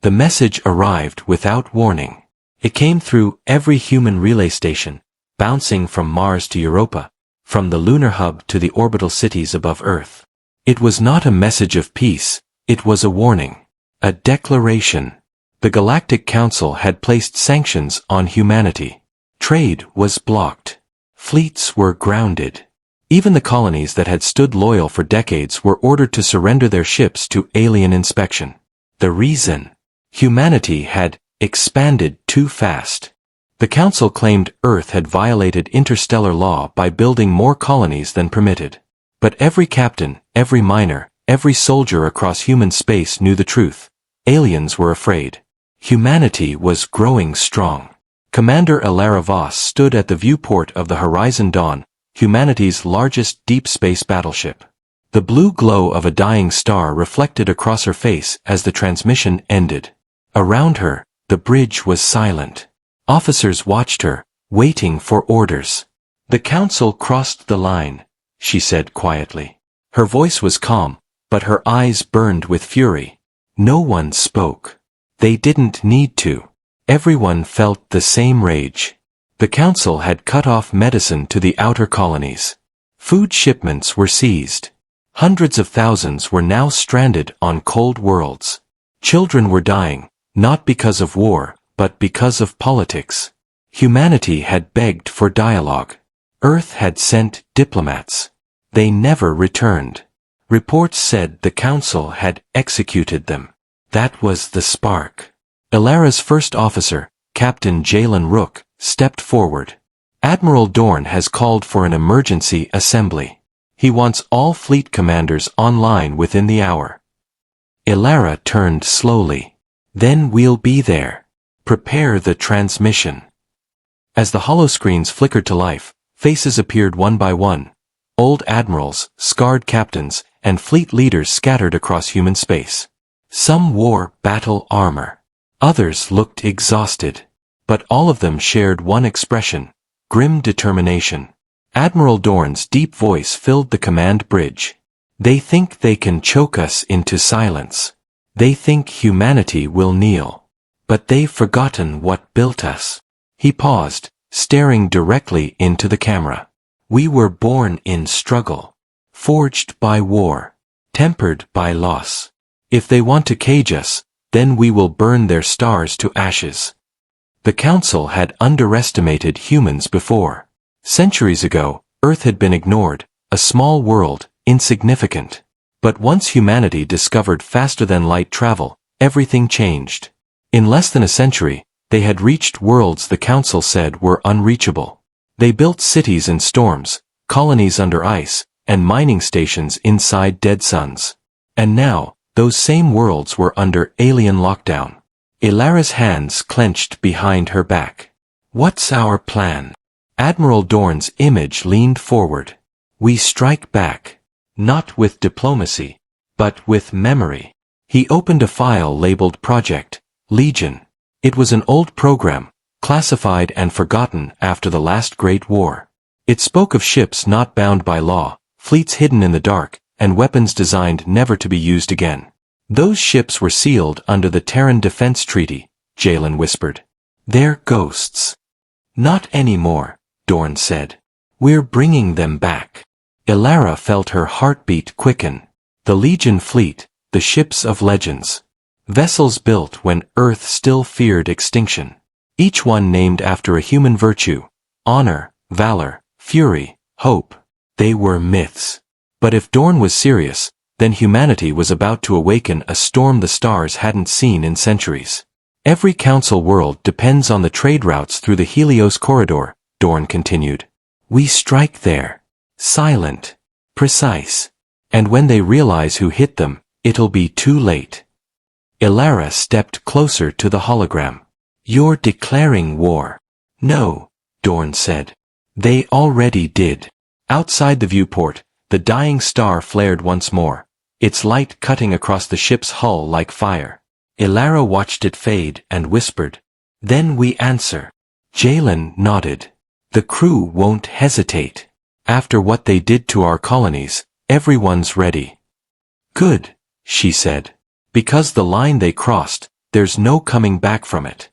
The message arrived without warning. It came through every human relay station, bouncing from Mars to Europa, from the lunar hub to the orbital cities above Earth. It was not a message of peace, it was a warning. A declaration. The Galactic Council had placed sanctions on humanity. Trade was blocked. Fleets were grounded. Even the colonies that had stood loyal for decades were ordered to surrender their ships to alien inspection. The reason? Humanity had expanded too fast. The Council claimed Earth had violated interstellar law by building more colonies than permitted. But every captain, every miner, every soldier across human space knew the truth. Aliens were afraid. Humanity was growing strong. Commander Elara Voss stood at the viewport of the Horizon Dawn, humanity's largest deep space battleship. The blue glow of a dying star reflected across her face as the transmission ended. Around her, the bridge was silent. Officers watched her, waiting for orders. "The Council crossed the line," she said quietly. Her voice was calm, but her eyes burned with fury. No one spoke. They didn't need to. Everyone felt the same rage. The Council had cut off medicine to the outer colonies. Food shipments were seized. Hundreds of thousands were now stranded on cold worlds. Children were dying, not because of war, but because of politics. Humanity had begged for dialogue. Earth had sent diplomats. They never returned. Reports said the Council had executed them. That was the spark. Elara's first officer, Captain Jalen Rook, stepped forward. "Admiral Dorn has called for an emergency assembly. He wants all fleet commanders online within the hour." Elara turned slowly. "Then we'll be there. Prepare the transmission." As the holoscreens flickered to life, faces appeared one by one. Old admirals, scarred captains, and fleet leaders scattered across human space. Some wore battle armor. Others looked exhausted. But all of them shared one expression: grim determination. Admiral Dorn's deep voice filled the command bridge. "They think they can choke us into silence. They think humanity will kneel. But they've forgotten what built us." He paused, staring directly into the camera. "We were born in struggle. Forged by war. Tempered by loss. If they want to cage us, then we will burn their stars to ashes." The Council had underestimated humans before. Centuries ago, Earth had been ignored, a small world, insignificant. But once humanity discovered faster-than-light travel, everything changed. In less than a century, they had reached worlds the Council said were unreachable. They built cities in storms, colonies under ice, and mining stations inside dead suns. And now, those same worlds were under alien lockdown. Elara's hands clenched behind her back. "What's our plan?" Admiral Dorn's image leaned forward. "We strike back. Not with diplomacy, but with memory." He opened a file labeled Project Legion. It was an old program, classified and forgotten after the last Great War. It spoke of ships not bound by law, fleets hidden in the dark, and weapons designed never to be used again. "Those ships were sealed under the Terran Defense Treaty," Jalen whispered. "They're ghosts." "Not anymore," Dorn said. "We're bringing them back." Elara felt her heartbeat quicken. The Legion fleet, the ships of legends. Vessels built when Earth still feared extinction. Each one named after a human virtue: honor, valor, fury, hope. They were myths. But if Dorn was serious, then humanity was about to awaken a storm the stars hadn't seen in centuries. "Every Council world depends on the trade routes through the Helios Corridor," Dorn continued. "We strike there. Silent. Precise. And when they realize who hit them, it'll be too late." Elara stepped closer to the hologram. "You're declaring war." "No," Dorn said. "They already did." Outside the viewport, the dying star flared once more, its light cutting across the ship's hull like fire. Elara watched it fade and whispered, "Then we answer." Jalen nodded. "The crew won't hesitate. After what they did to our colonies, everyone's ready." "Good," she said. "Because the line they crossed, there's no coming back from it.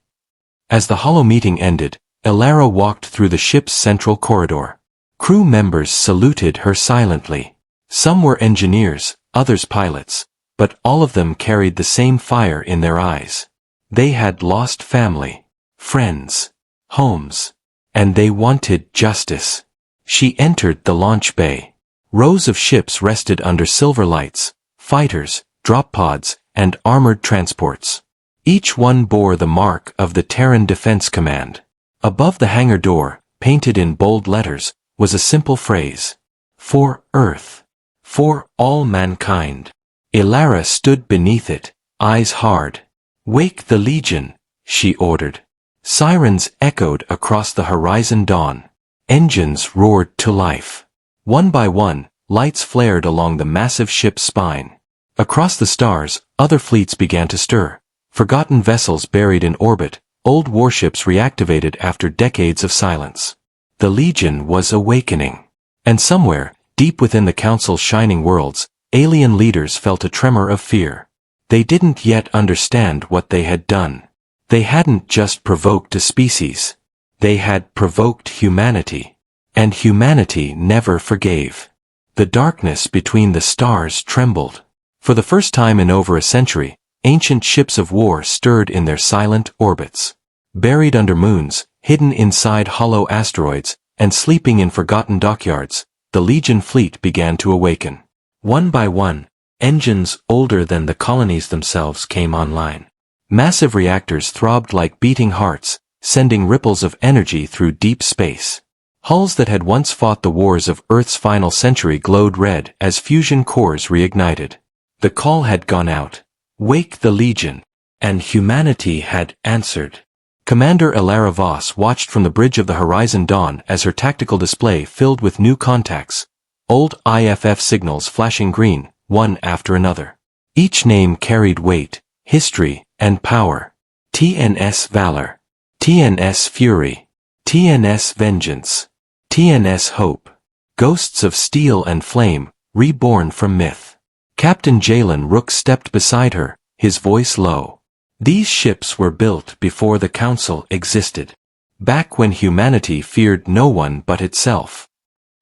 As the hollow meeting ended, Elara walked through the ship's central corridor. Crew members saluted her silently. Some were engineers, others pilots, but all of them carried the same fire in their eyes. They had lost family, friends, homes, and they wanted justice. She entered the launch bay. Rows of ships rested under silver lights, fighters, drop pods, and armored transports. Each one bore the mark of the Terran Defense Command. Above the hangar door, painted in bold letters, was a simple phrase. For Earth. For all mankind. Elara stood beneath it, eyes hard. Wake the Legion, she ordered. Sirens echoed across the horizon dawn. Engines roared to life. One by one, lights flared along the massive ship's spine. Across the stars, other fleets began to stir. Forgotten vessels buried in orbit, old warships reactivated after decades of silence. The Legion was awakening. And somewhere, deep within the Council's shining worlds, alien leaders felt a tremor of fear. They didn't yet understand what they had done. They hadn't just provoked a species. They had provoked humanity. And humanity never forgave. The darkness between the stars trembled. For the first time in over a century, ancient ships of war stirred in their silent orbits. Buried under moons, hidden inside hollow asteroids, and sleeping in forgotten dockyards, the Legion fleet began to awaken. One by one, engines older than the colonies themselves came online. Massive reactors throbbed like beating hearts, sending ripples of energy through deep space. Hulls that had once fought the wars of Earth's final century glowed red as fusion cores reignited. The call had gone out. Wake the Legion. And humanity had answered. Commander Elara Voss watched from the bridge of the Horizon Dawn as her tactical display filled with new contacts, old IFF signals flashing green, one after another. Each name carried weight, history, and power. TNS Valor. TNS Fury. TNS Vengeance. TNS Hope. Ghosts of steel and flame, reborn from myth. Captain Jalen Rook stepped beside her, his voice low. These ships were built before the Council existed. Back when humanity feared no one but itself.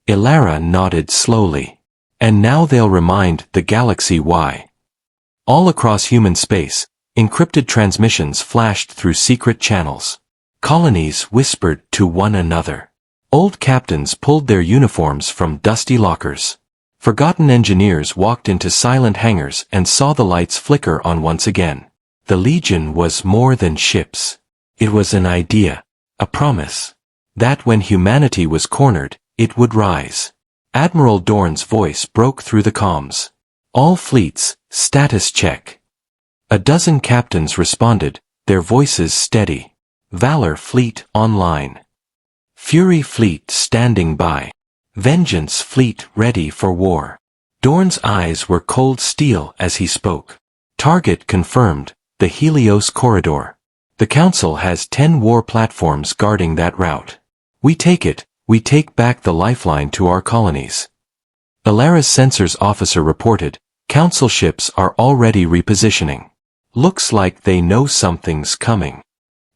Elara nodded slowly. And now they'll remind the galaxy why. All across human space, encrypted transmissions flashed through secret channels. Colonies whispered to one another. Old captains pulled their uniforms from dusty lockers. Forgotten engineers walked into silent hangars and saw the lights flicker on once again. The Legion was more than ships. It was an idea, a promise. That when humanity was cornered, it would rise. Admiral Dorn's voice broke through the comms. All fleets, status check. A dozen captains responded, their voices steady. Valor Fleet online. Fury Fleet standing by. Vengeance Fleet ready for war. Dorn's eyes were cold steel as he spoke. Target confirmed, the Helios Corridor. The Council has 10 war platforms guarding that route. We take it, we take back the lifeline to our colonies. Elara's sensors officer reported, Council ships are already repositioning. Looks like they know something's coming.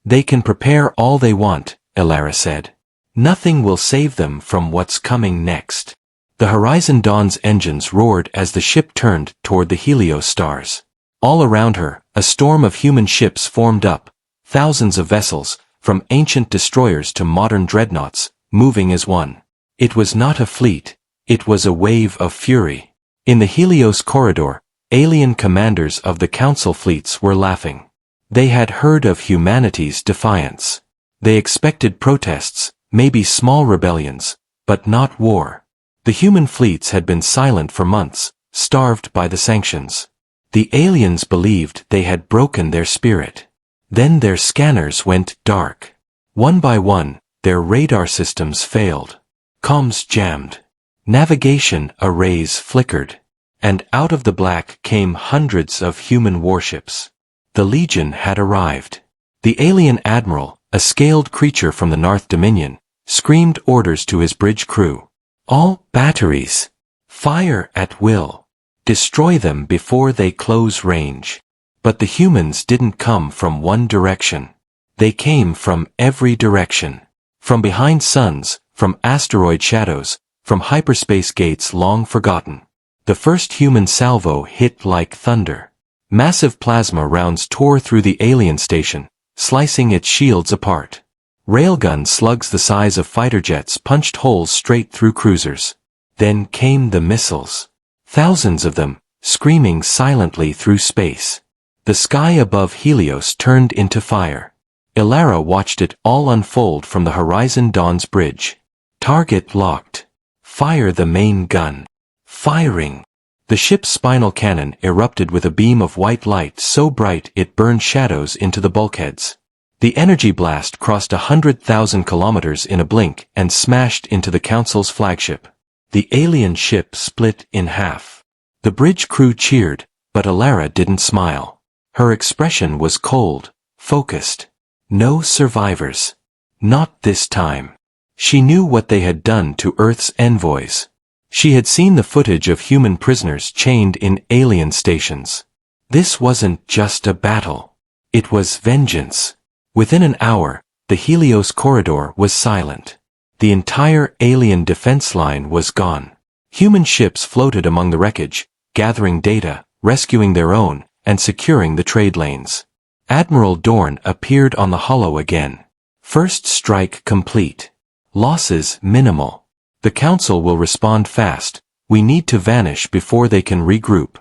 They can prepare all they want, Elara said. Nothing will save them from what's coming next. The Horizon Dawn's engines roared as the ship turned toward the Helios stars. All around her, a storm of human ships formed up, thousands of vessels, from ancient destroyers to modern dreadnoughts, moving as one. It was not a fleet, it was a wave of fury. In the Helios corridor, alien commanders of the Council fleets were laughing. They had heard of humanity's defiance. They expected protests, maybe small rebellions, but not war. The human fleets had been silent for months, starved by the sanctions. The aliens believed they had broken their spirit. Then their scanners went dark. One by one, their radar systems failed. Comms jammed. Navigation arrays flickered. And out of the black came hundreds of human warships. The Legion had arrived. The alien admiral, a scaled creature from the North Dominion, screamed orders to his bridge crew. All batteries. Fire at will. Destroy them before they close range. But the humans didn't come from one direction. They came from every direction. From behind suns, from asteroid shadows, from hyperspace gates long forgotten. The first human salvo hit like thunder. Massive plasma rounds tore through the alien station, slicing its shields apart. Railgun slugs the size of fighter jets punched holes straight through cruisers. Then came the missiles. Thousands of them, screaming silently through space. The sky above Helios turned into fire. Ilara watched it all unfold from the Horizon Dawn's bridge. Target locked. Fire the main gun. Firing. The ship's spinal cannon erupted with a beam of white light so bright it burned shadows into the bulkheads. The energy blast crossed 100,000 kilometers in a blink and smashed into the Council's flagship. The alien ship split in half. The bridge crew cheered, but Ilara didn't smile. Her expression was cold, focused. No survivors. Not this time. She knew what they had done to Earth's envoys. She had seen the footage of human prisoners chained in alien stations. This wasn't just a battle. It was vengeance. Within an hour, the Helios corridor was silent. The entire alien defense line was gone. Human ships floated among the wreckage, gathering data, rescuing their own, and securing the trade lanes. Admiral Dorn appeared on the holo again. First strike complete. Losses minimal. The Council will respond fast. We need to vanish before they can regroup.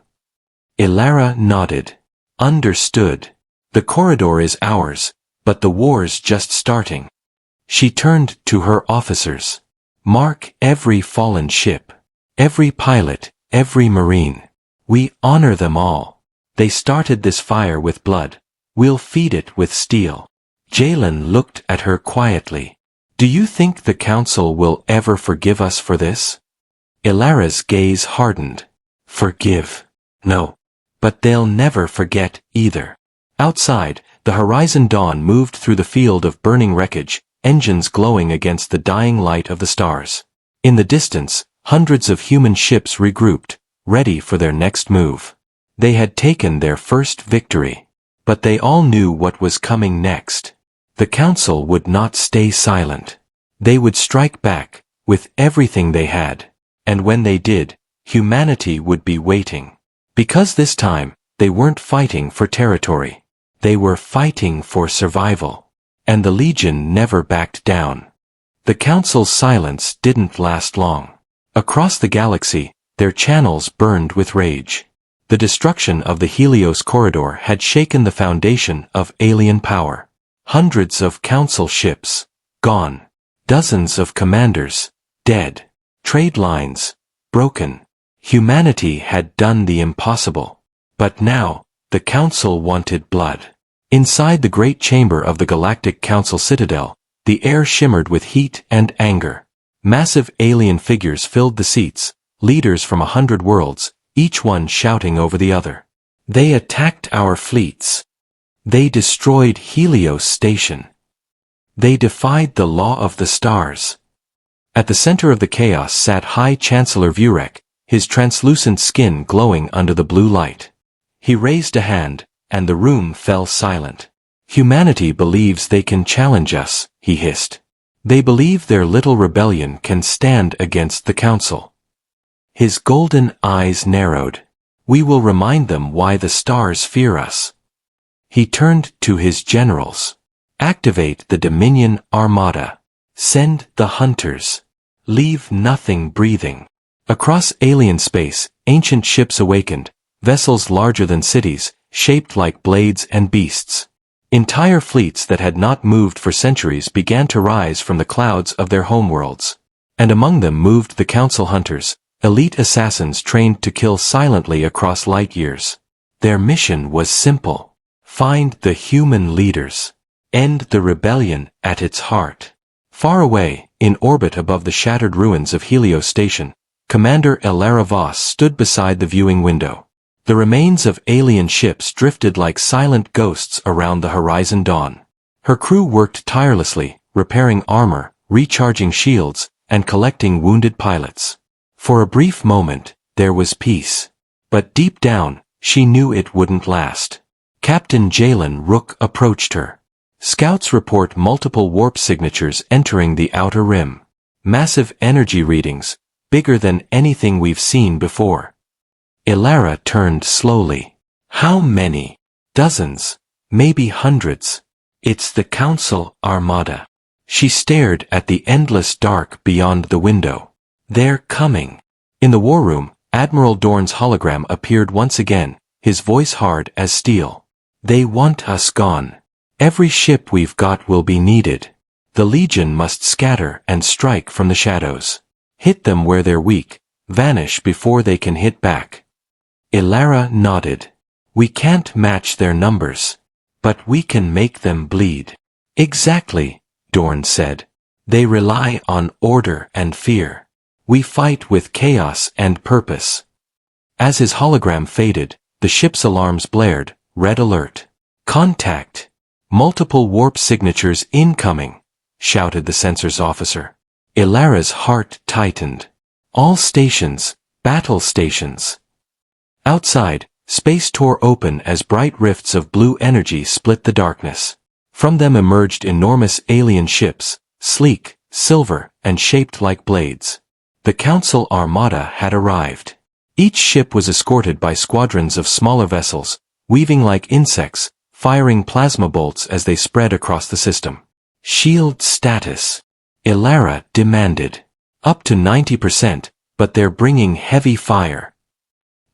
Ilara nodded. Understood. The corridor is ours, but the war's just starting. She turned to her officers. Mark every fallen ship. Every pilot, every marine. We honor them all. They started this fire with blood. We'll feed it with steel. Jalen looked at her quietly. Do you think the Council will ever forgive us for this? Ilara's gaze hardened. Forgive? No. But they'll never forget either. Outside, the Horizon Dawn moved through the field of burning wreckage, engines glowing against the dying light of the stars. In the distance, hundreds of human ships regrouped, ready for their next move. They had taken their first victory. But they all knew what was coming next. The Council would not stay silent. They would strike back, with everything they had. And when they did, humanity would be waiting. Because this time, they weren't fighting for territory. They were fighting for survival. And the Legion never backed down. The Council's silence didn't last long. Across the galaxy, their channels burned with rage. The destruction of the Helios corridor had shaken the foundation of alien power. Hundreds of Council ships, gone. Dozens of commanders, dead. Trade lines, broken. Humanity had done the impossible. But now, the Council wanted blood. Inside the great chamber of the Galactic Council Citadel, the air shimmered with heat and anger. Massive alien figures filled the seats, leaders from 100 worlds, each one shouting over the other. They attacked our fleets. They destroyed Helios Station. They defied the law of the stars. At the center of the chaos sat High Chancellor Vurek, his translucent skin glowing under the blue light. He raised a hand, and the room fell silent. Humanity believes they can challenge us, he hissed. They believe their little rebellion can stand against the Council. His golden eyes narrowed. We will remind them why the stars fear us. He turned to his generals. Activate the Dominion Armada. Send the hunters. Leave nothing breathing. Across alien space, ancient ships awakened, vessels larger than cities, shaped like blades and beasts. Entire fleets that had not moved for centuries began to rise from the clouds of their homeworlds. And among them moved the Council hunters, elite assassins trained to kill silently across light years. Their mission was simple. Find the human leaders. End the rebellion at its heart. Far away, in orbit above the shattered ruins of Helios Station, Commander Ilara Voss stood beside the viewing window. The remains of alien ships drifted like silent ghosts around the Horizon Dawn. Her crew worked tirelessly, repairing armor, recharging shields, and collecting wounded pilots. For a brief moment, there was peace. But deep down, she knew it wouldn't last. Captain Jalen Rook approached her. Scouts report multiple warp signatures entering the outer rim. Massive energy readings, bigger than anything we've seen before. Ilara turned slowly. How many? Dozens, maybe hundreds. It's the Council Armada. She stared at the endless dark beyond the window. They're coming. In the war room, Admiral Dorn's hologram appeared once again, his voice hard as steel. They want us gone. Every ship we've got will be needed. The Legion must scatter and strike from the shadows. Hit them where they're weak, vanish before they can hit back. Ilara nodded. We can't match their numbers. But we can make them bleed. Exactly, Dorn said. They rely on order and fear. We fight with chaos and purpose. As his hologram faded, the ship's alarms blared, red alert. Contact. Multiple warp signatures incoming, shouted the sensors officer. Ilara's heart tightened. All stations, battle stations. Outside, space tore open as bright rifts of blue energy split the darkness. From them emerged enormous alien ships, sleek, silver, and shaped like blades. The Council Armada had arrived. Each ship was escorted by squadrons of smaller vessels, weaving like insects, firing plasma bolts as they spread across the system. Shield status. Ilara demanded. Up to 90%, but they're bringing heavy fire.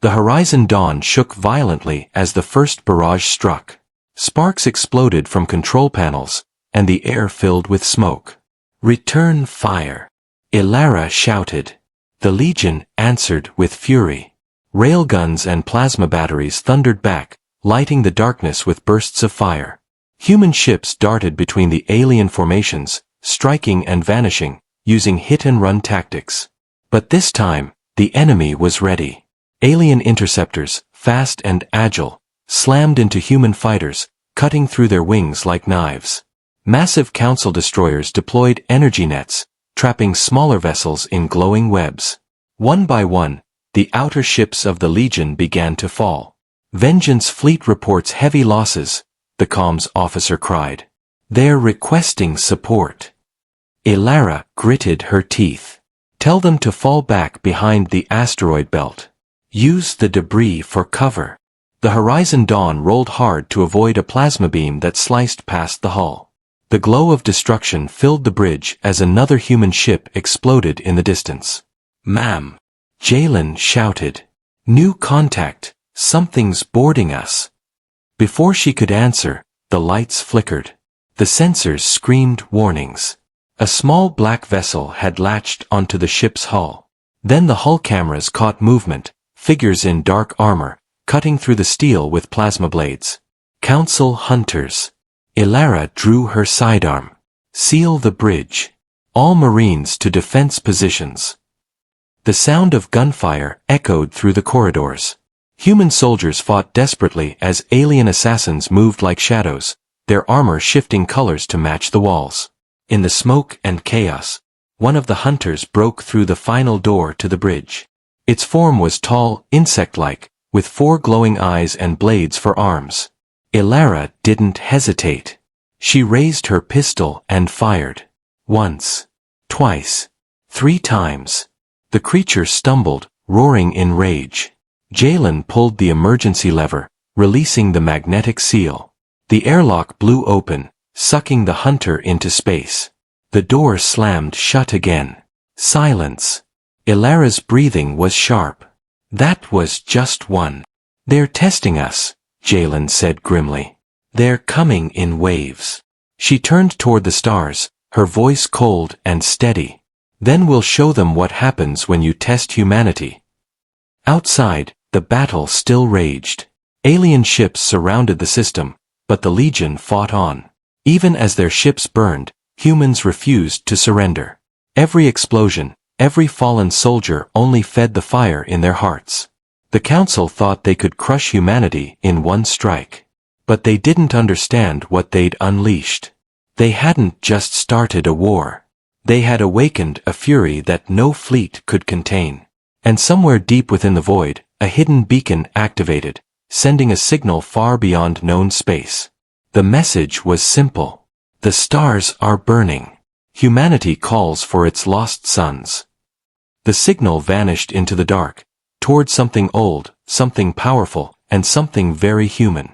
The Horizon Dawn shook violently as the first barrage struck. Sparks exploded from control panels, and the air filled with smoke. Return fire. Ilara shouted. The Legion answered with fury. Railguns and plasma batteries thundered back, lighting the darkness with bursts of fire. Human ships darted between the alien formations, striking and vanishing, using hit-and-run tactics. But this time, the enemy was ready. Alien interceptors, fast and agile, slammed into human fighters, cutting through their wings like knives. Massive Council destroyers deployed energy nets, trapping smaller vessels in glowing webs. One by one, the outer ships of the Legion began to fall. Vengeance Fleet reports heavy losses, the comms officer cried. They're requesting support. Ilara gritted her teeth. Tell them to fall back behind the asteroid belt. Use the debris for cover. The Horizon Dawn rolled hard to avoid a plasma beam that sliced past the hull. The glow of destruction filled the bridge as another human ship exploded in the distance. Ma'am. Jalen shouted. New contact. Something's boarding us. Before she could answer, the lights flickered. The sensors screamed warnings. A small black vessel had latched onto the ship's hull. Then the hull cameras caught movement, figures in dark armor, cutting through the steel with plasma blades. Council hunters. Ilara drew her sidearm. Seal the bridge. All Marines to defense positions. The sound of gunfire echoed through the corridors. Human soldiers fought desperately as alien assassins moved like shadows, their armor shifting colors to match the walls. In the smoke and chaos, one of the hunters broke through the final door to the bridge. Its form was tall, insect-like, with 4 glowing eyes and blades for arms. Ilara didn't hesitate. She raised her pistol and fired. Once. Twice. 3 times. The creature stumbled, roaring in rage. Jalen pulled the emergency lever, releasing the magnetic seal. The airlock blew open, sucking the hunter into space. The door slammed shut again. Silence. Ilara's breathing was sharp. That was just one. They're testing us, Jalen said grimly. They're coming in waves. She turned toward the stars, her voice cold and steady. Then we'll show them what happens when you test humanity. Outside, the battle still raged. Alien ships surrounded the system, but the Legion fought on. Even as their ships burned, humans refused to surrender. Every explosion, every fallen soldier only fed the fire in their hearts. The Council thought they could crush humanity in one strike. But they didn't understand what they'd unleashed. They hadn't just started a war. They had awakened a fury that no fleet could contain. And somewhere deep within the void, a hidden beacon activated, sending a signal far beyond known space. The message was simple. The stars are burning. Humanity calls for its lost sons. The signal vanished into the dark, toward something old, something powerful, and something very human.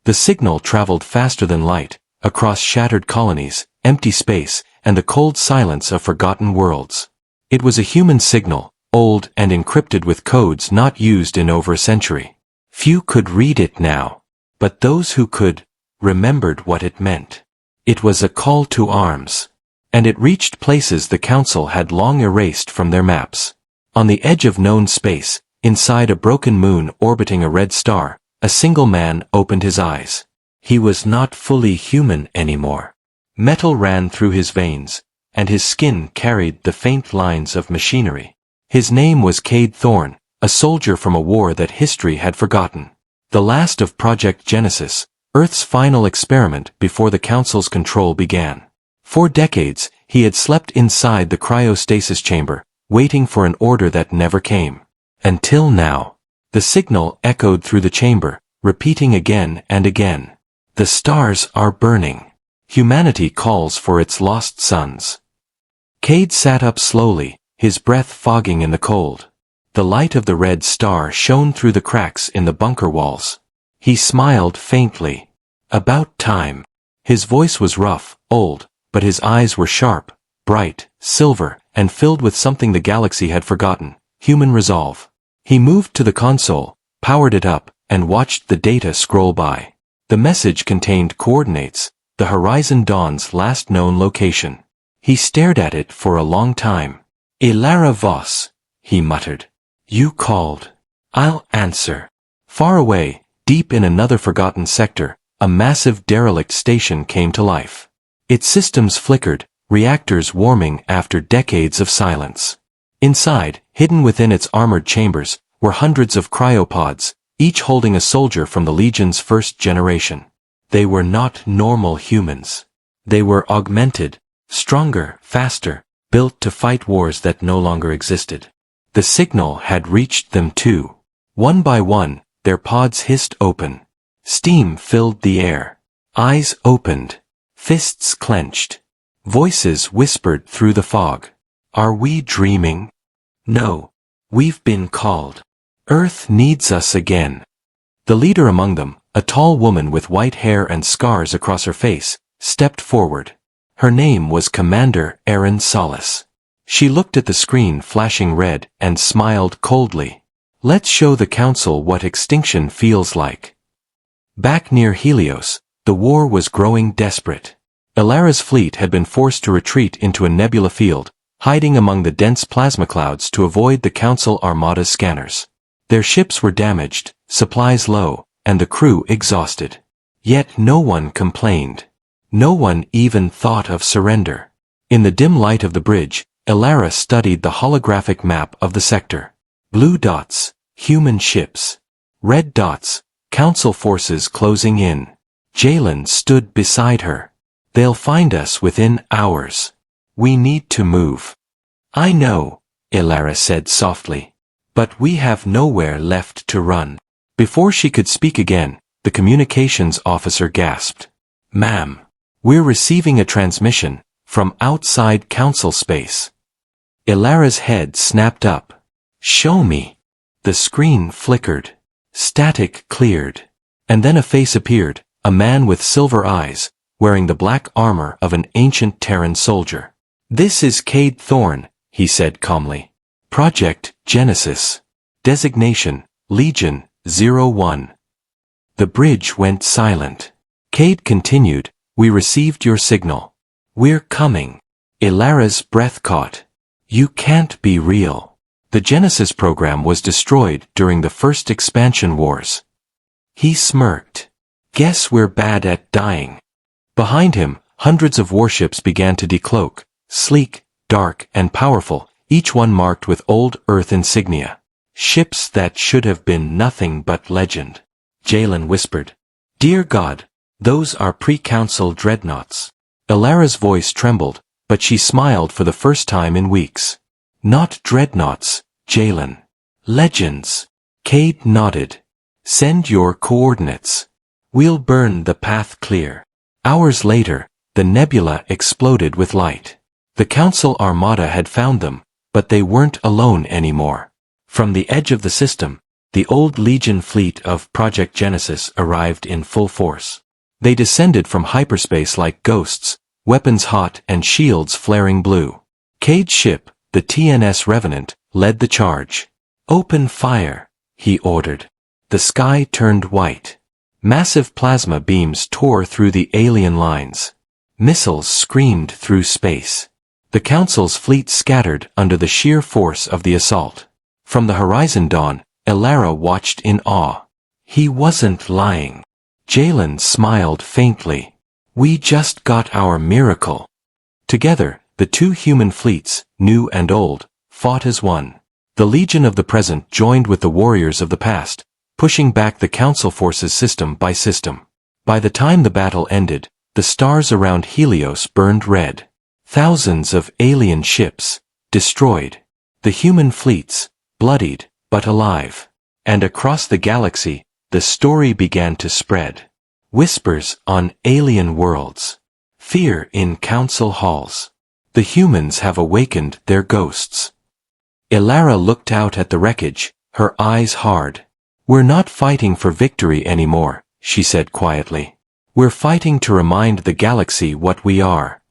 The signal traveled faster than light, across shattered colonies, empty space, and the cold silence of forgotten worlds. It was a human signal, old and encrypted with codes not used in over a century. Few could read it now, but those who could, remembered what it meant. It was a call to arms. And it reached places the Council had long erased from their maps. On the edge of known space, inside a broken moon orbiting a red star, a single man opened his eyes. He was not fully human anymore. Metal ran through his veins, and his skin carried the faint lines of machinery. His name was Cade Thorne, a soldier from a war that history had forgotten. The last of Project Genesis, Earth's final experiment before the Council's control began. For decades, he had slept inside the cryostasis chamber, waiting for an order that never came. Until now. The signal echoed through the chamber, repeating again and again. The stars are burning. Humanity calls for its lost sons. Cade sat up slowly, his breath fogging in the cold. The light of the red star shone through the cracks in the bunker walls. He smiled faintly. About time. His voice was rough, old, but his eyes were sharp, bright, silver, and filled with something the galaxy had forgotten, human resolve. He moved to the console, powered it up, and watched the data scroll by. The message contained coordinates, the Horizon Dawn's last known location. He stared at it for a long time. "Ilara Voss," he muttered. "You called. I'll answer." Far away, deep in another forgotten sector, a massive derelict station came to life. Its systems flickered, reactors warming after decades of silence. Inside, hidden within its armored chambers, were hundreds of cryopods, each holding a soldier from the Legion's first generation. They were not normal humans. They were augmented, stronger, faster, built to fight wars that no longer existed. The signal had reached them too. One by one, their pods hissed open. Steam filled the air. Eyes opened. Fists clenched. Voices whispered through the fog. "Are we dreaming? No. We've been called. Earth needs us again." The leader among them, a tall woman with white hair and scars across her face, stepped forward. Her name was Commander Erin Solace. She looked at the screen flashing red and smiled coldly. "Let's show the Council what extinction feels like." Back near Helios, the war was growing desperate. Ilara's fleet had been forced to retreat into a nebula field, hiding among the dense plasma clouds to avoid the Council Armada's scanners. Their ships were damaged, supplies low, and the crew exhausted. Yet no one complained. No one even thought of surrender. In the dim light of the bridge, Ilara studied the holographic map of the sector. Blue dots, human ships. Red dots, Council forces closing in. Jalen stood beside her. "They'll find us within hours. We need to move." "I know," Ilara said softly. "But we have nowhere left to run." Before she could speak again, the communications officer gasped. "Ma'am, we're receiving a transmission from outside Council space." Ilara's head snapped up. "Show me." The screen flickered. Static cleared. And then a face appeared, a man with silver eyes, wearing the black armor of an ancient Terran soldier. "This is Cade Thorne," he said calmly. "Project Genesis. Designation, Legion 01. The bridge went silent. Cade continued, "We received your signal. We're coming." Ilara's breath caught. "You can't be real." The Genesis program was destroyed during the first expansion wars. He smirked. "Guess we're bad at dying." Behind him, hundreds of warships began to decloak, sleek, dark, and powerful, each one marked with old Earth insignia. Ships that should have been nothing but legend. Jalen whispered, "Dear God, those are pre-council dreadnoughts." Ilara's voice trembled, but she smiled for the first time in weeks. "Not dreadnoughts, Jalen. Legends." Cade nodded. Send your coordinates. We'll burn the path clear. Hours later, the nebula exploded with light. The Council Armada had found them, but they weren't alone anymore. From the edge of the system, the old Legion fleet of Project Genesis arrived in full force. They descended from hyperspace like ghosts, weapons hot and shields flaring blue. Cade's ship, the TNS Revenant, led the charge. Open fire, he ordered. The sky turned white. Massive plasma beams tore through the alien lines. Missiles screamed through space. The Council's fleet scattered under the sheer force of the assault. From the horizon dawn, Elara watched in awe. He wasn't lying. Jalen smiled faintly. We just got our miracle. Together, the two human fleets, new and old, fought as one. The Legion of the present joined with the warriors of the past, pushing back the Council forces system by system. By the time the battle ended, the stars around Helios burned red. Thousands of alien ships, destroyed. The human fleets, bloodied, but alive. And across the galaxy, the story began to spread. Whispers on alien worlds. Fear in council halls. The humans have awakened their ghosts. Elara looked out at the wreckage, her eyes hard. We're not fighting for victory anymore, she said quietly. We're fighting to remind the galaxy what we are.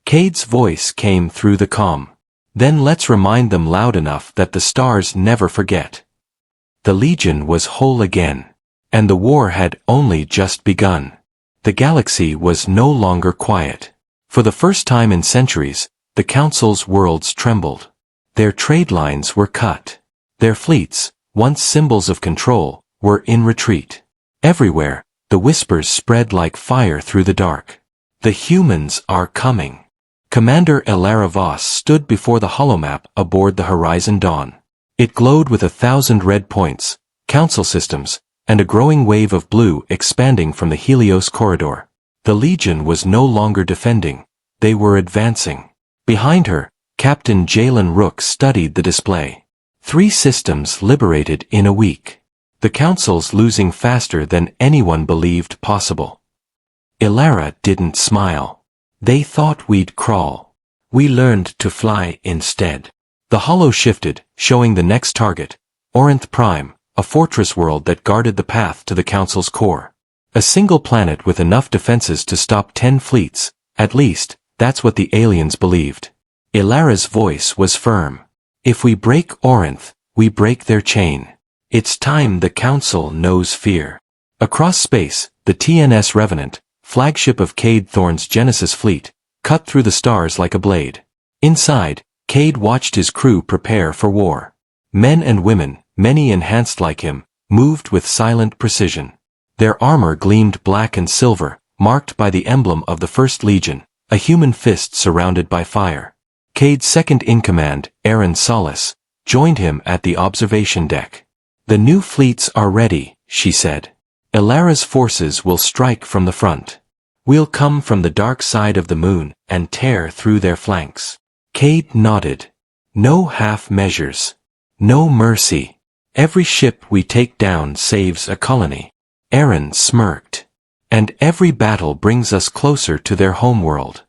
Cade's voice came through the comm. Then let's remind them loud enough that the stars never forget. The Legion was whole again. And the war had only just begun. The galaxy was no longer quiet. For the first time in centuries, the Council's worlds trembled. Their trade lines were cut. Their fleets, once symbols of control, were in retreat. Everywhere, the whispers spread like fire through the dark. The humans are coming. Commander Elara Voss stood before the holomap aboard the Horizon Dawn. It glowed with 1,000 red points, council systems, and a growing wave of blue expanding from the Helios corridor. The Legion was no longer defending, they were advancing. Behind her, Captain Jalen Rook studied the display. 3 systems liberated in a week. The Council's losing faster than anyone believed possible. Elara didn't smile. They thought we'd crawl. We learned to fly instead. The holo shifted, showing the next target, Orinth Prime, a fortress world that guarded the path to the Council's core. A single planet with enough defenses to stop 10 fleets, at least, that's what the aliens believed. Elara's voice was firm. If we break Orinth, we break their chain. It's time the Council knows fear. Across space, the TNS Revenant, flagship of Cade Thorne's Genesis fleet, cut through the stars like a blade. Inside, Cade watched his crew prepare for war. Men and women, many enhanced like him, moved with silent precision. Their armor gleamed black and silver, marked by the emblem of the First Legion, a human fist surrounded by fire. Cade's second-in-command, Aaron Solis, joined him at the observation deck. The new fleets are ready, she said. Elara's forces will strike from the front. We'll come from the dark side of the moon and tear through their flanks. Cade nodded. No half measures. No mercy. Every ship we take down saves a colony. Aaron smirked. And every battle brings us closer to their homeworld.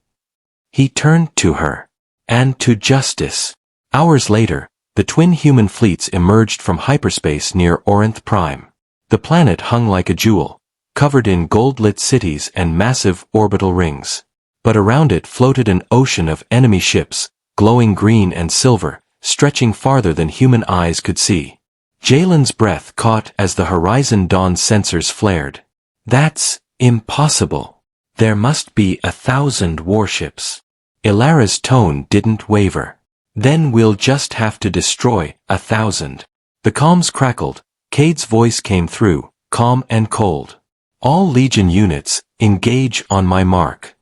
He turned to her. And to justice. Hours later, the twin human fleets emerged from hyperspace near Orinth Prime. The planet hung like a jewel, covered in gold-lit cities and massive orbital rings. But around it floated an ocean of enemy ships, glowing green and silver, stretching farther than human eyes could see. Jalen's breath caught as the Horizon Dawn sensors flared. That's impossible. There must be 1,000 warships. Elara's tone didn't waver. Then we'll just have to destroy 1,000. The comms crackled. Cade's voice came through, calm and cold. All Legion units, engage on my mark.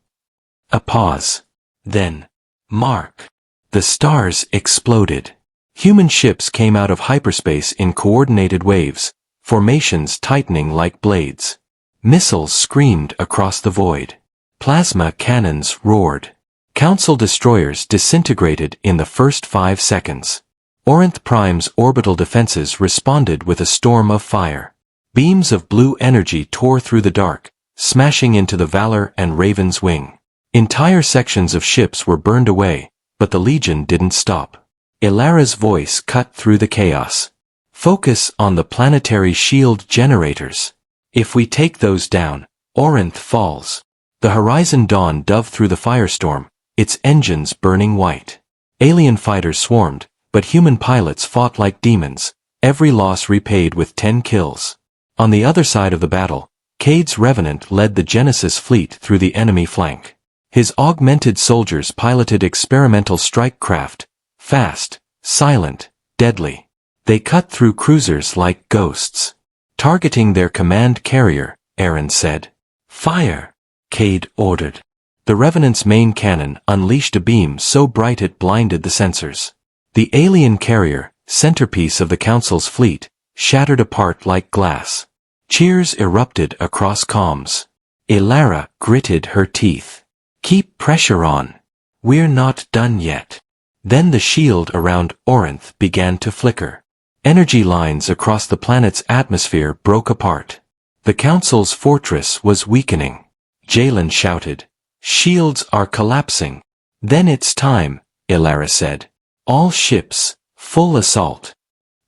A pause. Then, mark. The stars exploded. Human ships came out of hyperspace in coordinated waves, formations tightening like blades. Missiles screamed across the void. Plasma cannons roared. Council destroyers disintegrated in the first 5 seconds. Orinth Prime's orbital defenses responded with a storm of fire. Beams of blue energy tore through the dark, smashing into the Valor and Raven's wing. Entire sections of ships were burned away, but the Legion didn't stop. Ilara's voice cut through the chaos. Focus on the planetary shield generators. If we take those down, Orinth falls. The Horizon Dawn dove through the firestorm, its engines burning white. Alien fighters swarmed, but human pilots fought like demons, every loss repaid with 10 kills. On the other side of the battle, Cade's Revenant led the Genesis fleet through the enemy flank. His augmented soldiers piloted experimental strike craft, fast, silent, deadly. They cut through cruisers like ghosts. Targeting their command carrier, Aaron said. Fire! Cade ordered. The Revenant's main cannon unleashed a beam so bright it blinded the sensors. The alien carrier, centerpiece of the Council's fleet, shattered apart like glass. Cheers erupted across comms. Ilara gritted her teeth. Keep pressure on. We're not done yet. Then the shield around Orinth began to flicker. Energy lines across the planet's atmosphere broke apart. The Council's fortress was weakening. Jalen shouted. Shields are collapsing. Then it's time, Ilara said. All ships, full assault.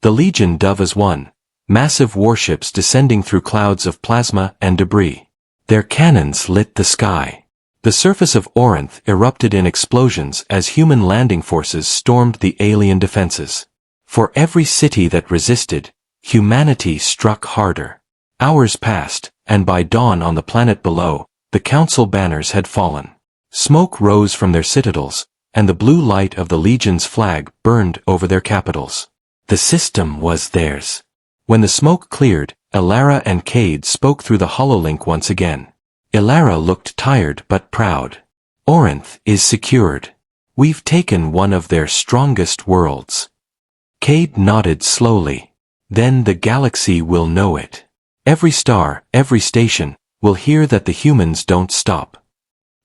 The Legion dove as one, massive warships descending through clouds of plasma and debris. Their cannons lit the sky. The surface of Orinth erupted in explosions as human landing forces stormed the alien defenses. For every city that resisted, humanity struck harder. Hours passed, and by dawn on the planet below, the Council banners had fallen. Smoke rose from their citadels, and the blue light of the Legion's flag burned over their capitals. The system was theirs. When the smoke cleared, Ilara and Cade spoke through the hololink once again. Ilara looked tired but proud. Orinth is secured. We've taken one of their strongest worlds. Cade nodded slowly. Then the galaxy will know it. Every star, every station, will hear that the humans don't stop.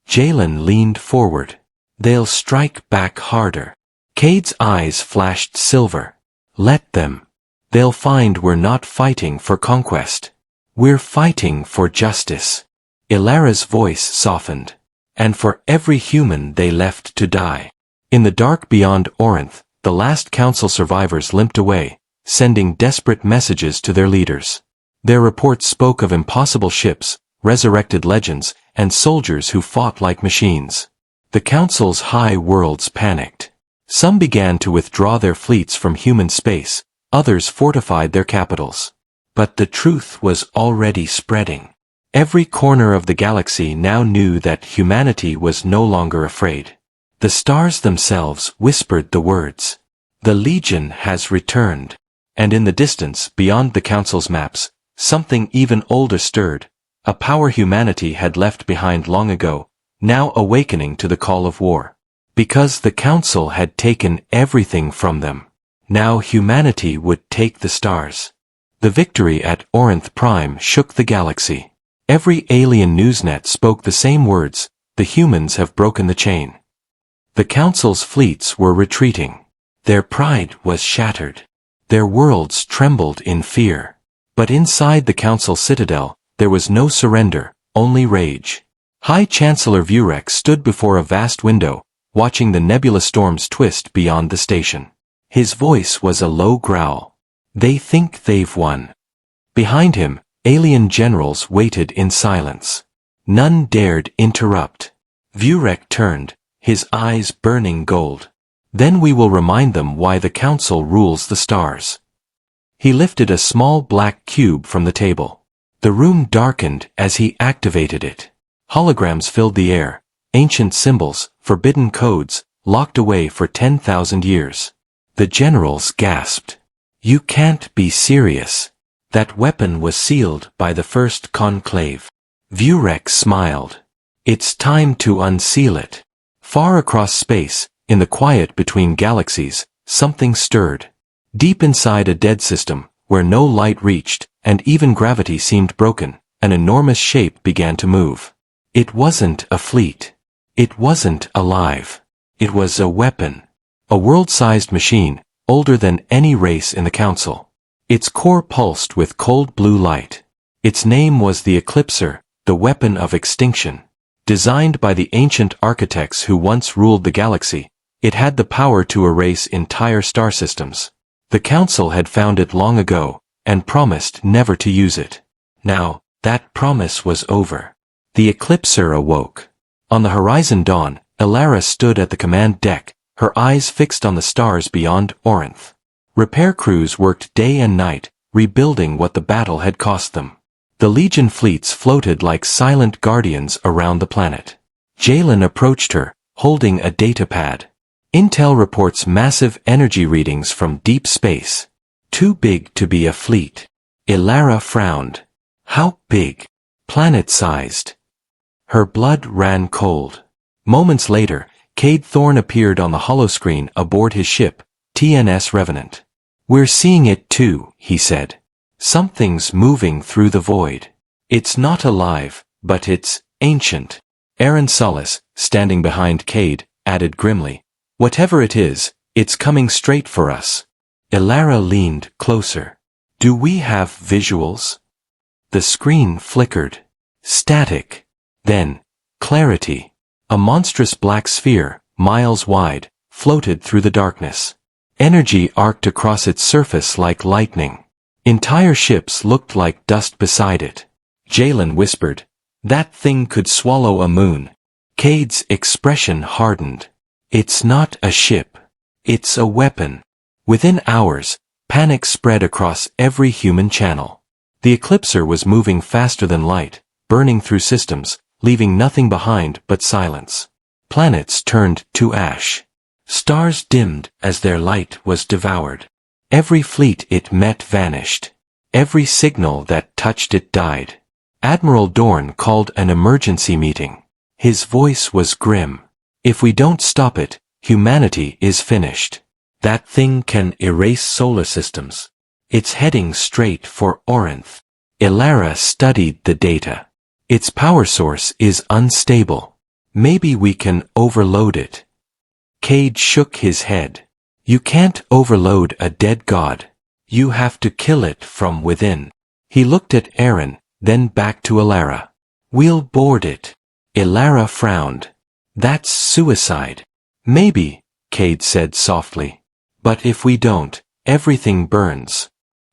Jalen leaned forward. They'll strike back harder. Cade's eyes flashed silver. Let them. They'll find we're not fighting for conquest. We're fighting for justice. Ilara's voice softened. And for every human they left to die. In the dark beyond Orinth, the last Council survivors limped away, sending desperate messages to their leaders. Their reports spoke of impossible ships, resurrected legends, and soldiers who fought like machines. The Council's high worlds panicked. Some began to withdraw their fleets from human space, others fortified their capitals. But the truth was already spreading. Every corner of the galaxy now knew that humanity was no longer afraid. The stars themselves whispered the words. The Legion has returned. And in the distance, beyond the Council's maps, something even older stirred. A power humanity had left behind long ago, now awakening to the call of war. Because the Council had taken everything from them. Now humanity would take the stars. The victory at Orinth Prime shook the galaxy. Every alien newsnet spoke the same words, the humans have broken the chain. The Council's fleets were retreating. Their pride was shattered. Their worlds trembled in fear. But inside the Council citadel, there was no surrender, only rage. High Chancellor Vurek stood before a vast window, watching the nebula storms twist beyond the station. His voice was a low growl. They think they've won. Behind him, alien generals waited in silence. None dared interrupt. Vurek turned, his eyes burning gold. Then we will remind them why the Council rules the stars. He lifted a small black cube from the table. The room darkened as he activated it. Holograms filled the air, ancient symbols, forbidden codes, locked away for 10,000 years. The generals gasped. You can't be serious. That weapon was sealed by the first conclave. Vurek smiled. It's time to unseal it. Far across space, in the quiet between galaxies, something stirred. Deep inside a dead system, where no light reached, and even gravity seemed broken, an enormous shape began to move. It wasn't a fleet. It wasn't alive. It was a weapon. A world-sized machine, older than any race in the Council. Its core pulsed with cold blue light. Its name was the Eclipser, the weapon of extinction. Designed by the ancient architects who once ruled the galaxy, it had the power to erase entire star systems. The Council had found it long ago, and promised never to use it. Now, that promise was over. The Eclipser awoke. On the horizon dawn, Elara stood at the command deck, her eyes fixed on the stars beyond Orinth. Repair crews worked day and night, rebuilding what the battle had cost them. The Legion fleets floated like silent guardians around the planet. Jalen approached her, holding a datapad. Intel reports massive energy readings from deep space. Too big to be a fleet. Elara frowned. How big? Planet-sized. Her blood ran cold. Moments later, Cade Thorne appeared on the holoscreen aboard his ship, TNS Revenant. "We're seeing it too," he said. "Something's moving through the void. It's not alive, but it's ancient." Aaron Solis, standing behind Cade, added grimly, "Whatever it is, it's coming straight for us." Elara leaned closer. "Do we have visuals?" The screen flickered. Static. Then, clarity. A monstrous black sphere, miles wide, floated through the darkness. Energy arced across its surface like lightning. Entire ships looked like dust beside it. Jalen whispered, "That thing could swallow a moon." Cade's expression hardened. "It's not a ship. It's a weapon." Within hours, panic spread across every human channel. The Eclipser was moving faster than light, burning through systems, leaving nothing behind but silence. Planets turned to ash. Stars dimmed as their light was devoured. Every fleet it met vanished. Every signal that touched it died. Admiral Dorn called an emergency meeting. His voice was grim. "If we don't stop it, humanity is finished. That thing can erase solar systems. It's heading straight for Orinth." Elara studied the data. "Its power source is unstable. Maybe we can overload it." Cade shook his head. "You can't overload a dead god. You have to kill it from within." He looked at Aaron, then back to Elara. "We'll board it." Elara frowned. "That's suicide." "Maybe," Cade said softly. "But if we don't, everything burns."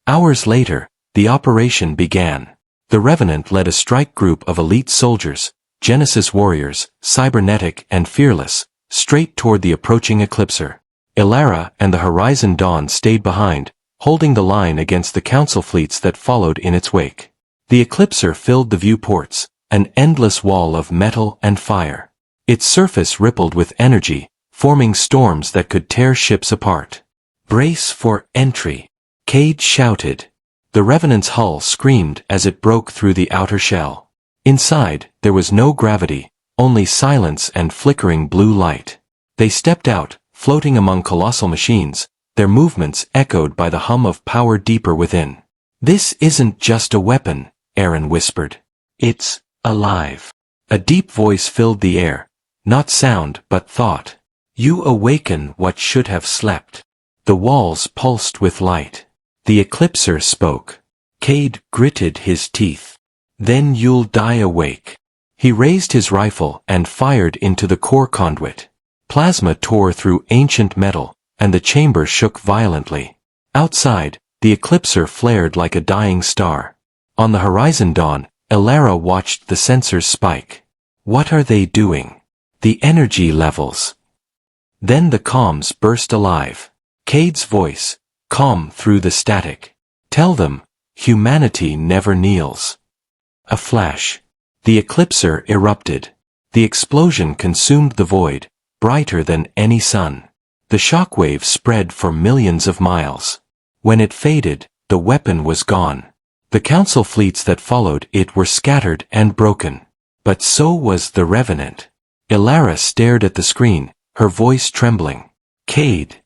Hours later, the operation began. The Revenant led a strike group of elite soldiers, Genesis warriors, cybernetic and fearless, straight toward the approaching Eclipser. Elara and the Horizon Dawn stayed behind, holding the line against the Council fleets that followed in its wake. The Eclipser filled the viewports, an endless wall of metal and fire. Its surface rippled with energy, forming storms that could tear ships apart. "Brace for entry," Cade shouted. The Revenant's hull screamed as it broke through the outer shell. Inside, there was no gravity, only silence and flickering blue light. They stepped out, floating among colossal machines, their movements echoed by the hum of power deeper within. "This isn't just a weapon," Aaron whispered. "It's alive." A deep voice filled the air, not sound but thought. "You awaken what should have slept." The walls pulsed with light. The Eclipser spoke. Cade gritted his teeth. "Then you'll die awake." He raised his rifle and fired into the core conduit. Plasma tore through ancient metal, and the chamber shook violently. Outside, the Eclipser flared like a dying star. On the horizon dawn, Elara watched the sensors spike. "What are they doing?" "The energy levels." Then the comms burst alive. Cade's voice, calm through the static. "Tell them, humanity never kneels." A flash. The Eclipser erupted. The explosion consumed the void, brighter than any sun. The shockwave spread for millions of miles. When it faded, the weapon was gone. The Council fleets that followed it were scattered and broken. But so was the Revenant. Elara stared at the screen, her voice trembling. "Cade."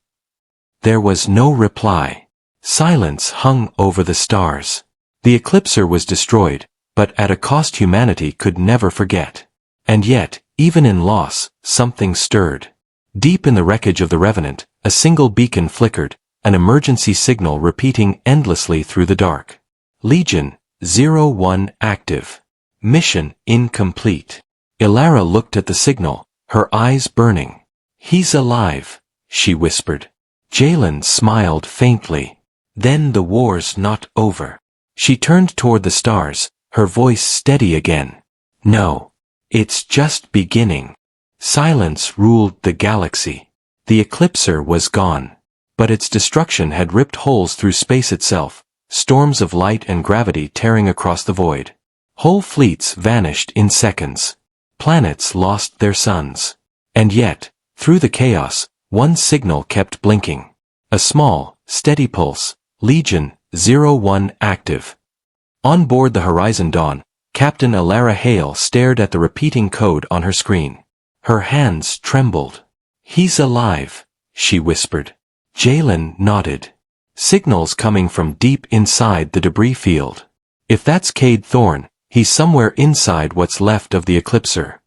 There was no reply. Silence hung over the stars. The Eclipser was destroyed, but at a cost humanity could never forget. And yet, even in loss, something stirred. Deep in the wreckage of the Revenant, a single beacon flickered, an emergency signal repeating endlessly through the dark. Legion 01 active. Mission incomplete. Ilara looked at the signal, her eyes burning. He's alive, she whispered. Jalen smiled faintly. Then the war's not over. She turned toward the stars, her voice steady again. No. It's just beginning. Silence ruled the galaxy. The Eclipser was gone. But its destruction had ripped holes through space itself, storms of light and gravity tearing across the void. Whole fleets vanished in seconds. Planets lost their suns. And yet, through the chaos, one signal kept blinking. A small, steady pulse, Legion 01 active. On board the Horizon Dawn, Captain Ilara Hale stared at the repeating code on her screen. Her hands trembled. He's alive, she whispered. Jalen nodded. Signals coming from deep inside the debris field. If that's Cade Thorne, he's somewhere inside what's left of the Eclipser.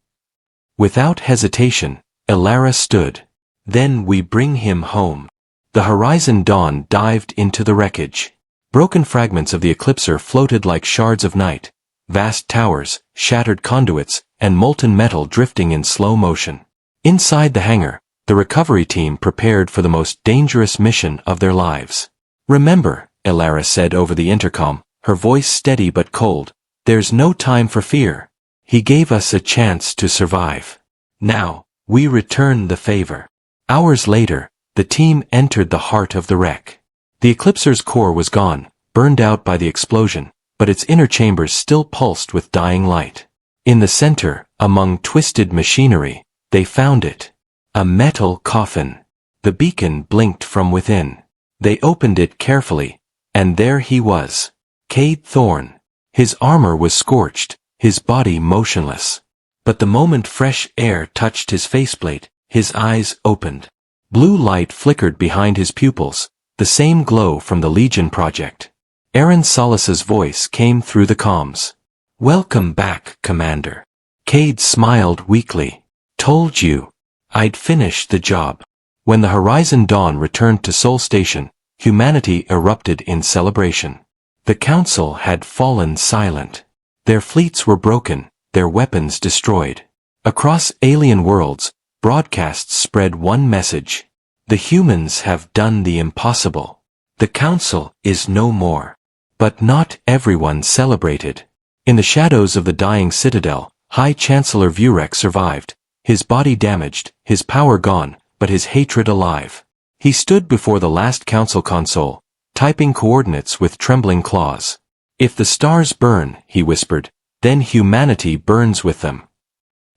Without hesitation, Ilara stood. Then we bring him home. The Horizon Dawn dived into the wreckage. Broken fragments of the Eclipser floated like shards of night, vast towers, shattered conduits, and molten metal drifting in slow motion. Inside the hangar, the recovery team prepared for the most dangerous mission of their lives. Remember, Ilara said over the intercom, her voice steady but cold, there's no time for fear. He gave us a chance to survive. Now, we return the favor. Hours later, the team entered the heart of the wreck. The Eclipser's core was gone, burned out by the explosion, but its inner chambers still pulsed with dying light. In the center, among twisted machinery, they found it. A metal coffin. The beacon blinked from within. They opened it carefully, and there he was. Cade Thorne. His armor was scorched, his body motionless. But the moment fresh air touched his faceplate, his eyes opened. Blue light flickered behind his pupils, the same glow from the Legion project. Aaron Solis's voice came through the comms. Welcome back, Commander. Cade smiled weakly. Told you. I'd finish the job. When the Horizon Dawn returned to Sol Station, humanity erupted in celebration. The Council had fallen silent. Their fleets were broken, their weapons destroyed. Across alien worlds, broadcasts spread one message. The humans have done the impossible. The Council is no more. But not everyone celebrated. In the shadows of the dying citadel, High Chancellor Vurek survived. His body damaged, his power gone, but his hatred alive. He stood before the last council console, typing coordinates with trembling claws. If the stars burn, he whispered, then humanity burns with them.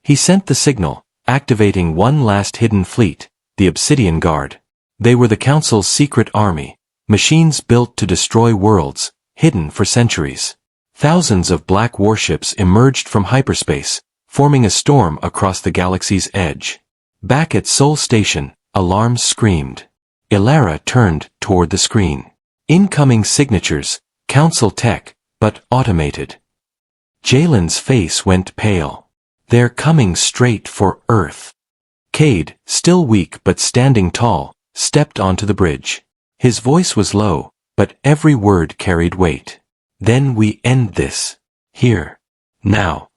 He sent the signal, activating one last hidden fleet, the Obsidian Guard. They were the council's secret army, machines built to destroy worlds, hidden for centuries. Thousands of black warships emerged from hyperspace, forming a storm across the galaxy's edge. Back at Sol Station, alarms screamed. Ilara turned toward the screen. Incoming signatures, Council tech, but automated. Jalen's face went pale. They're coming straight for Earth. Cade, still weak but standing tall, stepped onto the bridge. His voice was low, but every word carried weight. Then we end this. Here. Now.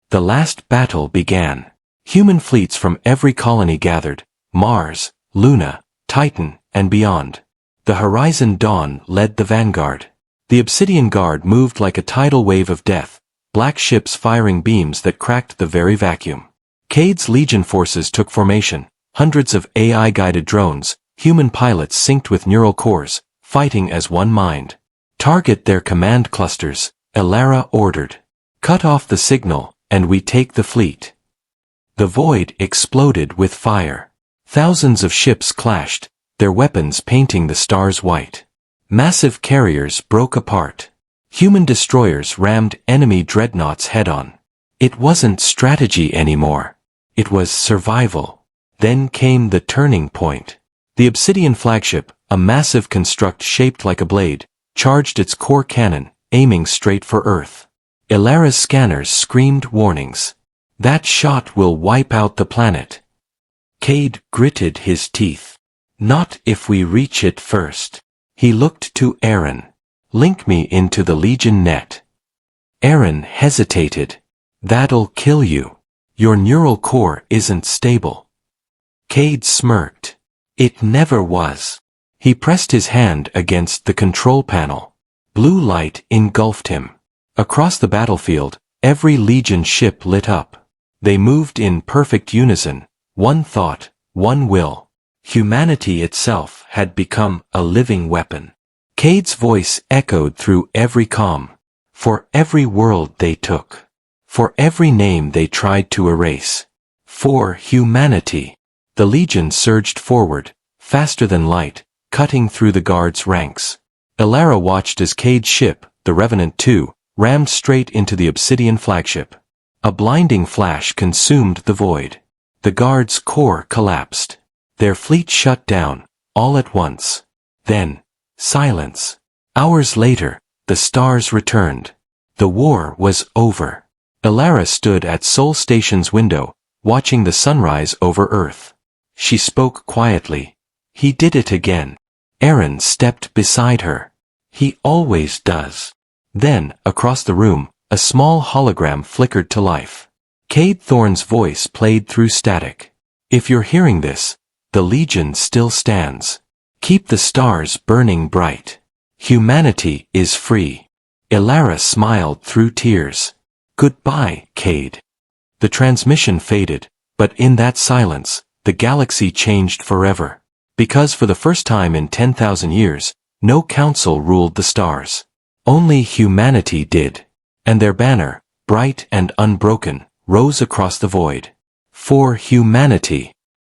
The last battle began. Human fleets from every colony gathered, Mars, Luna, Titan, and beyond. The Horizon Dawn led the vanguard. The Obsidian Guard moved like a tidal wave of death, black ships firing beams that cracked the very vacuum. Cade's Legion forces took formation, hundreds of AI-guided drones, human pilots synced with neural cores, fighting as one mind. Target their command clusters, Ilara ordered. Cut off the signal, and we take the fleet. The void exploded with fire. Thousands of ships clashed, their weapons painting the stars white. Massive carriers broke apart. Human destroyers rammed enemy dreadnoughts head-on. It wasn't strategy anymore. It was survival. Then came the turning point. The Obsidian flagship, a massive construct shaped like a blade, charged its core cannon, aiming straight for Earth. Ilara's scanners screamed warnings. That shot will wipe out the planet. Cade gritted his teeth. Not if we reach it first. He looked to Aaron. Link me into the Legion net. Aaron hesitated. That'll kill you. Your neural core isn't stable. Cade smirked. It never was. He pressed his hand against the control panel. Blue light engulfed him. Across the battlefield, every Legion ship lit up. They moved in perfect unison, one thought, one will. Humanity itself had become a living weapon. Cade's voice echoed through every comm. For every world they took. For every name they tried to erase. For humanity. The Legion surged forward, faster than light, cutting through the guards' ranks. Elara watched as Cade's ship, the Revenant II, rammed straight into the Obsidian flagship. A blinding flash consumed the void. The guards' core collapsed. Their fleet shut down, all at once. Then, silence. Hours later, the stars returned. The war was over. Elara stood at Sol Station's window, watching the sunrise over Earth. She spoke quietly. He did it again. Aaron stepped beside her. He always does. Then, across the room, a small hologram flickered to life. Cade Thorne's voice played through static. If you're hearing this, the Legion still stands. Keep the stars burning bright. Humanity is free. Elara smiled through tears. Goodbye, Cade. The transmission faded, but in that silence, the galaxy changed forever. Because for the first time in 10,000 years, no council ruled the stars. Only humanity did. And their banner, bright and unbroken, rose across the void. For humanity.